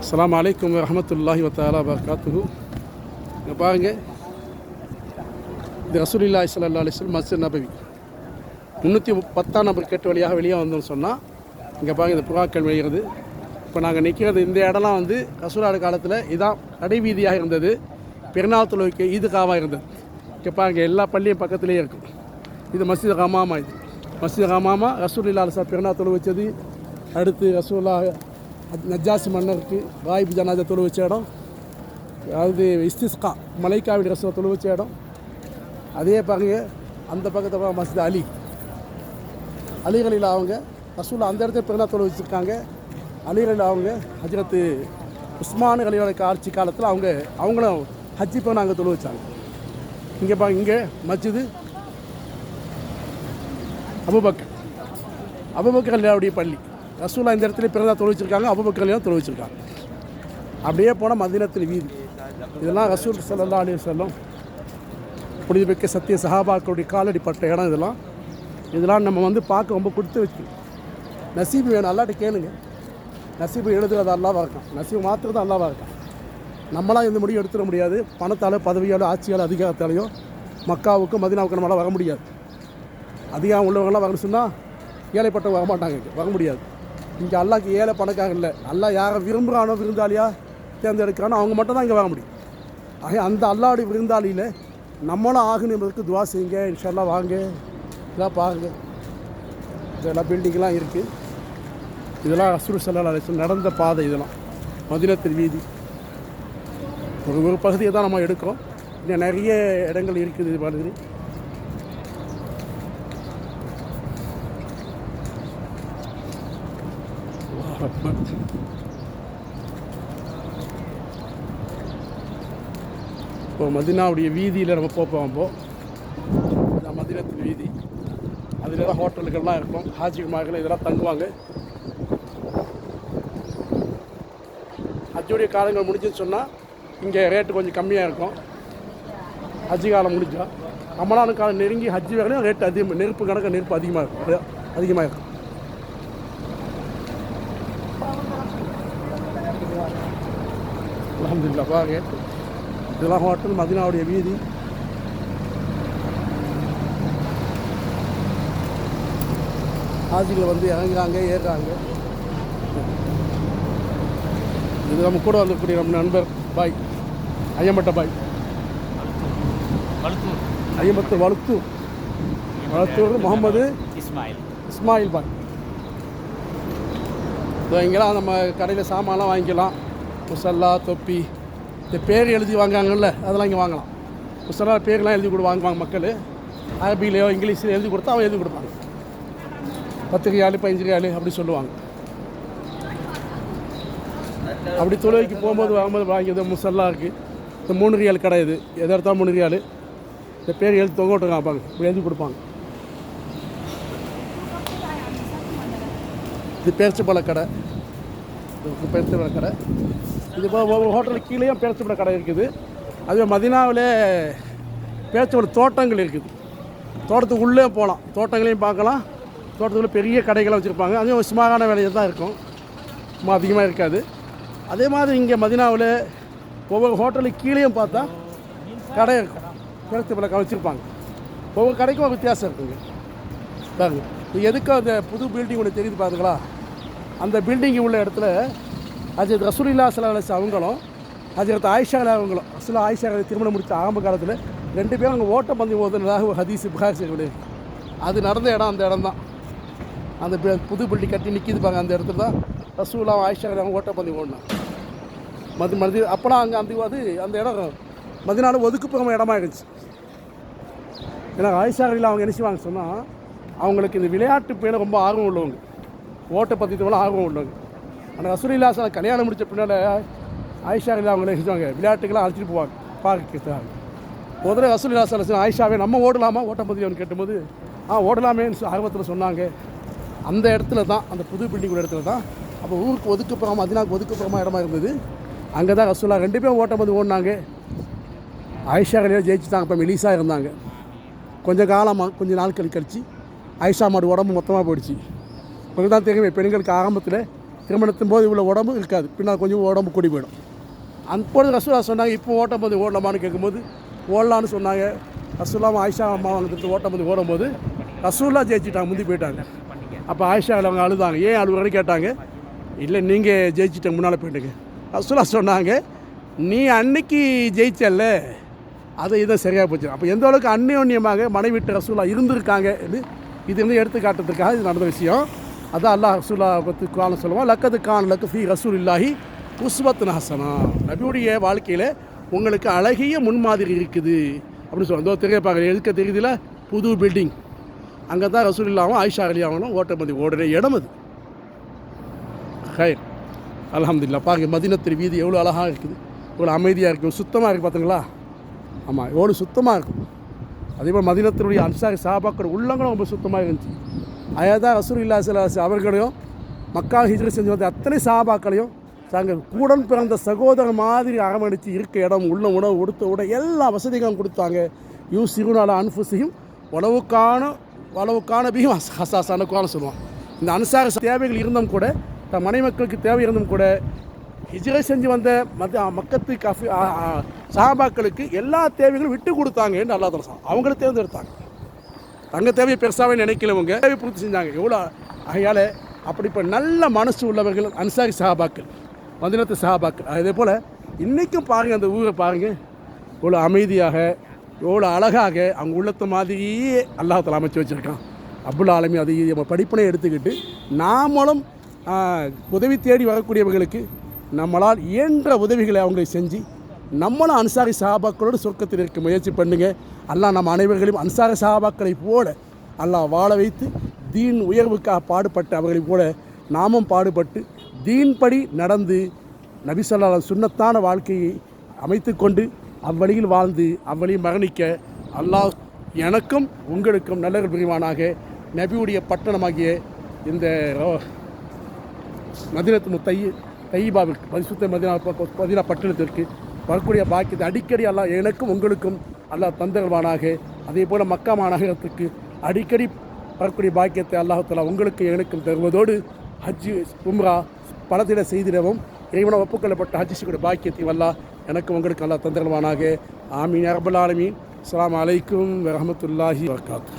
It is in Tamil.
அஸ்ஸலாமு அலைக்கும் வரஹ்மத்துல்லாஹி வதஆலா வபரகாத்துஹு. இங்கே பாருங்கள், இது ரசூலுல்லாஹி ஸல்லல்லாஹு அலைஹி வஸல்லம் மஸ்ஜித் நபவி 310 நம்பர் கேட்டு வழியாக வெளியே வந்தோம்னு சொன்னால், இங்கே பாருங்கள் இந்த புறாக்கள் வெளியிறது. இப்போ நாங்கள் நிற்கிறது இந்த இடம்லாம் வந்து ரசூலோட காலத்தில் இதான் கடைவீதியாக இருந்தது. பெருநாள் தொழுகைக்கு ஈதுகாவாக இருந்தது. இங்கே பாருங்கள், எல்லா பள்ளியும் பக்கத்துலேயே இருக்கும். இது மஸ்ஜித் ஹமாமா. இது மஸ்ஜித் ஹமாமா ரசூலுல்லாஹி அலைஹி வஸல்லம் பெருநாள் தொழு வச்சது. அடுத்து ரசூலுல்லாஹ் நஜ்ஜாசி மன்னருக்கு வாய்ப்பு ஜனாஜா தொழு வச்ச இடம். அதாவது இஸ்திஸ்கா மலைக்காவிடி ரசூலை தொழு வச்ச இடம். அதே பாருங்க, அந்த பக்கத்தில் மஸ்ஜித் அலிகளில் அவங்க ரசூலா அந்த இடத்துல பெருநாள் தொழு வச்சுருக்காங்க. அலிகளில் அவங்க ஹஜ்ரத்து உஸ்மான் அலியோட ஆட்சி காலத்தில் அவங்களும் ஹஜ்ஜி போய் நாங்கள் தொழு வச்சாங்க. இங்கே பாருங்க, இங்கே மஸ்ஜிது அபூபக்கர் அலியாவுடைய பள்ளி. ரசூலா இந்த இடத்துல பிறந்தா தொழு வச்சுருக்காங்க, அபூபக்கர் அலியா தொழு வச்சுருக்காங்க. அப்படியே போனால் மதீனத்துல் வீதி. இதெல்லாம் ரசூல் ஸல்லல்லாஹு அலைஹி வஸல்லம் புனிதமிக்க சத்திய சஹாபாக்களுடைய காலடி பட்ட இடம். இதெல்லாம் நம்ம வந்து பார்க்க ரொம்ப கொடுத்து வச்சு நசீபு வேணும். அல்லாட்ட கேளுங்க. நசீபு எழுதுறது அல்லாவாக இருக்கான். நசீபு மாற்றுறது அல்லாவாக இருக்கான். நம்மளாம் இந்த முடிவு எடுத்துட முடியாது. பணத்தால், பதவியால், ஆட்சியால், அதிகாரத்தாலேயோ மக்காவுக்கும் மதீனாவுக்கும் நம்மளால் வர முடியாது. அதிகாரம் உள்ளவங்களாம் வரணும்னு சொன்னால் ஏழைப்பட்டவங்க வரமாட்டாங்க, வர முடியாது. இங்கே அல்லாஹ்க்கு ஏழை பணக்காக இல்லை. அல்லாஹ் யாரை விரும்புகிறானோ, விருந்தாளியாக தேர்ந்தெடுக்கிறானோ அவங்க மட்டும் தான் இங்கே வர முடியும். ஆக அந்த அல்லாஹ்வுடைய விருந்தாளியில் நம்மளும் ஆகணும் என்பதற்கு துவா செய்யுங்க. இன்ஷா அல்லாஹ் வாங்க. இதெல்லாம் பாருங்கள், இதெல்லாம் பில்டிங்லாம் இருக்குது. இதெல்லாம் ரசூல் ஸல்லல்லாஹு அலைஹி வஸல்லம் நடந்த பாதை. இதெல்லாம் மதீனத்துல் வீதி. ஒரு பகுதியை தான் நம்ம எடுக்கிறோம். இன்னும் நிறைய இடங்கள் இருக்குது. இது மாதிரி இப்போ மதீனாவுடைய வீதியில் நம்ம போகிறோம். மதீனத்துல் வீதி. அதில் தான் ஹோட்டல்கள்லாம் இருக்கும். ஹாஜிமார்கள் இதெல்லாம் தங்குவாங்க. ஹஜ்ஜுடைய காலங்கள் முடிஞ்சுன்னு சொன்னால் இங்கே ரேட்டு கொஞ்சம் கம்மியாக இருக்கும். ஹஜ்ஜி காலம் முடிஞ்சா ரமலான் காலம் நெருங்கி ஹஜ்ஜி வேலையும் ரேட்டு அதிகமாக, நெருப்பு கணக்கு நெருப்பு அதிகமாக இருக்கும். அல்ஹம்துலில்லாஹ். பாருங்க, இதெல்லாம் ஹோட்டல் மதீனாவுடைய வீதி. ஹாஜிகள் வந்து இறங்குறாங்க, ஏறுறாங்க. இது நம்ம கூட வந்திருக்கக்கூடிய நம்ம நண்பர் பாய், ஐயம்பட்ட பாய், ஐயம்பத்து வளத்தூர் முகமது இஸ்மாயில் பாய். இங்கெல்லாம் நம்ம கடையில் சாமான்லாம் வாங்கிக்கலாம். முசல்லா, தொப்பி, இந்த பேர் எழுதி வாங்குறாங்கல்ல, அதெல்லாம் இங்கே வாங்கலாம். முசல்லா பேர்லாம் எழுதி வாங்குவாங்க மக்கள். அரபிலையோ இங்கிலீஷில் எழுதி கொடுத்தா அவன் எழுதி கொடுப்பாங்க. 10 ரியாலு 15 ரியாலு அப்படி சொல்லுவாங்க. அப்படி தொழுகைக்கு போகும்போது வரும்போது வாங்கியது முசல்லா இருக்குது. இந்த 3 ரியால் கடை. இது எதை எடுத்தாலும் 3 ரியாலு. இந்த பேர் எழுதி தொங்க விட்டு காப்பாங்க, இப்படி எழுதி கொடுப்பாங்க. இது பேரிச்சம்பழ கடை. பேரிச்சம்பழ கடை. இது ஒவ்வொரு ஹோட்டலுக்கு கீழேயும் பேரிச்சம்பழ கடை இருக்குது. அதுவே மதீனாவில் பேரிச்சம்பழ தோட்டங்கள் இருக்குது. தோட்டத்துக்கு உள்ளே போகலாம், தோட்டங்களையும் பார்க்கலாம். தோட்டத்துக்குள்ளே பெரிய கடைகளை வச்சுருப்பாங்க. அதுவும் சுமாரான விலையை தான் இருக்கும், அதிகமாக இருக்காது. அதே மாதிரி இங்கே மதீனாவில் ஒவ்வொரு ஹோட்டலுக்கு கீழேயும் பார்த்தா கடை இருக்கும். பேரிச்சம்பழ கடை வச்சுருப்பாங்க. ஒவ்வொரு கடைக்கும் ஒரு வித்தியாசம் இருக்குங்க. பாருங்க, இது எதுக்கும் அந்த புது பில்டிங் ஒன்று தெரியுது பாருங்களா. அந்த பில்டிங் உள்ள இடத்துல ஹஜ்ரத் ரசூலுல்லாஹி ஸல்லல்லாஹு அலைஹி வஸல்லம் அவங்களும் ஹஜ்ரத் ஆயிஷா அவங்களும் ஆயிஷா திருமணம் முடித்த ஆரம்ப காலத்தில் 2 பேரும் அங்கே ஓட்டம் பந்தயம் ஓதுனதாக ஒரு ஹதீஸ் புகார் செய்யப்படுது. அது நடந்த இடம் அந்த இடம் தான். அந்த புது பில்டிங் கட்டி நிற்கிது பாருங்க. அந்த இடத்துல தான் ரசூலுல்லாஹி ஆயிஷா அவங்க ஓட்டம் பந்தயம் ஓடினாங்க. அப்போலாம் அங்கே அந்த இடம் மதீனாவில் ஒதுக்குப்புறமா இடமா இருந்துச்சு. ஏன்னா ஆயிஷா அவங்க என்ன செய்வாங்க சொன்னால், அவங்களுக்கு இந்த விளையாட்டு பேர் ரொம்ப ஆர்வம் உள்ளவங்க, ஓட்ட பந்தயத்துலாம் ஆர்வம் உள்ளவங்க. ஆனால் ரசூலுல்லாஹி ஸல்லல்லாஹு கல்யாணம் முடித்த பின்னால் ஆயிஷா அவங்கள செஞ்சுவாங்க, விளையாட்டுக்கெல்லாம் அழைச்சிட்டு போவாங்க பார்க்க. முதல்ல ரசூலுல்லாஹி ஸல்லல்லாஹு ஆயிஷாவே நம்ம ஓடலாமா ஓட்டப்பந்தயம்னு கேட்டும்போது ஓடலாமேன்னு ஆர்வத்தில் சொன்னாங்க. அந்த இடத்துல தான், அந்த புது பில்டிங் இடத்துல தான் அப்போ ஊருக்கு ஒதுக்குப்புறமா, மதீனாவுக்கு ஒதுக்குப்புறமா இடமா இருந்தது. அங்கே தான் ரசூலுல்லாஹ் 2 பேரும் ஓட்டப்பந்தயம் ஓடினாங்க. ஆயிஷா ஜெயிச்சுட்டாங்க. இப்போ மெலிசா இருந்தாங்க. கொஞ்சம் நாட்கள் கழிச்சு ஆயிஷா மாடு உடம்பு மொத்தமாக போயிடுச்சு. உங்களுக்கு தான் தெரியுமே, பெண்களுக்கு ஆரம்பத்தில் திருமணத்தின் போது இவ்வளோ உடம்பு இருக்காது, பின்னால் கொஞ்சம் உடம்பு கூடி போயிடும். அப்பொழுது ரசூலா சொன்னாங்க, இப்போ ஓட்டப்பந்து ஓடலாமான்னு கேட்கும்போது ஓடலான்னு சொன்னாங்க. ரசூலாவும் ஆயிஷா அம்மா வந்துட்டு ஓட்டப்பந்து ஓடும்போது ரசூலா ஜெயிச்சிட்டாங்க, முந்தி போயிட்டாங்க. அப்போ ஆயிஷா அவங்க அழுதாங்க. ஏன் அழுகுறன்னு கேட்டாங்க. இல்லை, நீங்கள் ஜெயிச்சிட்ட முன்னால் போயிட்டுங்க. ரசூலா சொன்னாங்க, நீ அன்னைக்கு ஜெயிச்சல்ல, அதை இதை சரியாக போச்சு. அப்போ எந்த அளவுக்கு அந்யோன்யமாக மனைவிட்டு ரசூலா இருந்திருக்காங்க, இது வந்து எடுத்துக்காட்டுறதுக்காக இது நடந்த விஷயம். அதான் அல்லாஹ் ரசூலா பற்றி காலம் சொல்லுவான், லக்கது கான் லக்கு ஃபி ரசூல் இல்லாஹி உஸ்வத்துன் ஹசனா. நபியுடைய வாழ்க்கையில் உங்களுக்கு அழகிய முன்மாதிரி இருக்குது அப்படின்னு சொல்லுவாங்க. இதோ தெரிய பார்க்குறேன், எதுக்க தெரியுதுல, புது பில்டிங், அங்கே தான் ரசூல் இல்லாமல் ஆயிஷா அலியாவும் ஓட்டப்பந்தி ஓடுற இடம் அது. ஹைர் அல்ஹம்துலில்லாஹ். பாருங்கள், மதீனத்து வீதி எவ்வளோ அழகாக இருக்குது, எவ்வளோ அமைதியாக இருக்குது, சுத்தமாக இருக்குது பார்த்தீங்களா? ஆமாம், எவ்வளோ சுத்தமாக இருக்கும். அதே போல் மதீனத்தினுடைய அன்சாரி சஹாபாக்கள் உள்ளங்களும் ரொம்ப சுத்தமாக இருந்துச்சு. அதான் ரசூலுல்லாஹி ஸல்லல்லாஹு அலைஹி அவர்களையும் மக்கா ஹிஜ்ரத் செஞ்சு வந்த அத்தனை சஹாபாக்களையும் தாங்கள் கூடன் பிறந்த சகோதரர் மாதிரி அரவணைச்சு இருக்க இடம், உள்ள உணவு, உடுத்த உடை, எல்லா வசதிகளும் கொடுத்தாங்க. யூசிருனால அன்ஃபுஸிஹிம் வளவுக்கான பிஹிம் ஹசாசான குரான் சொல்லுவான். இந்த அன்சார் தேவைகள் இருந்தும் கூட, தன் மனை மக்களுக்கு தேவை இருந்தும் கூட, ஹிஜ்ரத் செஞ்சு வந்த மக்கத்து சஹாபாக்களுக்கு எல்லா தேவைகளும் விட்டு கொடுத்தாங்க என்று அல்லாஹ் தஆலா சொல்றான். அவங்கள தேர்ந்தெடுத்தாங்க, தங்க தேவையை பெருசாகவே நினைக்கலவங்க, தேவை பூர்த்தி செஞ்சாங்க. எவ்வளோ ஆகையால் அப்படிப்பட்ட நல்ல மனசு உள்ளவர்கள் அன்சாரி சஹாபாக்கள், மதீனத்து சஹாபாக்கள். அதே போல் இன்றைக்கும் பாருங்கள், அந்த ஊரை பாருங்கள், எவ்வளோ அமைதியாக, எவ்வளோ அழகாக அவங்க உள்ளத்த மாதிரியே அல்லாஹ் தஆலா அமைச்சு வச்சுருக்கான். அப்புல் ஆலமீன் அதை நம்ம படிப்பினை எடுத்துக்கிட்டு நாமளும் உதவி தேடி வரக்கூடியவர்களுக்கு நம்மளால் இயன்ற உதவிகளை அவங்களுக்கு செஞ்சு நம்மளும் அன்சாரி சஹாபாக்களோடு சொர்க்கத்தில் இருக்க முயற்சி பண்ணுங்கள். அல்லாஹ் நம்ம அனைவர்களையும் அன்சாரி சஹாபாக்களை போல அல்லாஹ் வாழ வைத்து தீன் உயர்வுக்காக பாடுபட்டு அவர்களைப் போல நாமும் பாடுபட்டு தீன்படி நடந்து நபி ஸல்லல்லாஹு அலைஹி சுன்னத்தான வாழ்க்கையை அமைத்து கொண்டு அவ்வழியில் வாழ்ந்து அவ்வழியில் மரணிக்க அல்லாஹ் எனக்கும் உங்களுக்கும் நல்ல புரிவானாக. நபியுடைய பட்டணமாகிய இந்த மதீனத்து தையிபாவிற்கு, பரிசுத்த மதீனா பட்டணத்திற்கு வரக்கூடிய பாக்கியத்தை அடிக்கடி அல்லாஹ் எனக்கும் உங்களுக்கும் அல்லாஹ் தந்தருவானாக. அதே போல் மக்கா மாநகரத்துக்கு அடிக்கடி வரக்கூடிய பாக்கியத்தை அல்லாஹ் தஆலா உங்களுக்கு எனக்கும் தருவதோடு ஹஜ்ஜு உம்ரா பலத்திட செய்திடவும் இறைவன ஒப்புக்கொள்ளப்பட்ட ஹஜ்ஜு செய்யக்கூடிய பாக்கியத்தையும் அல்லாஹ் எனக்கு உங்களுக்கு அல்லாஹ் தந்தருவானாக. ஆமீன் யா ரப்பல் ஆலமீன். அஸ்ஸலாமு அலைக்கும் வரஹ்மத்துல்லாஹி வபரகாத்துஹு.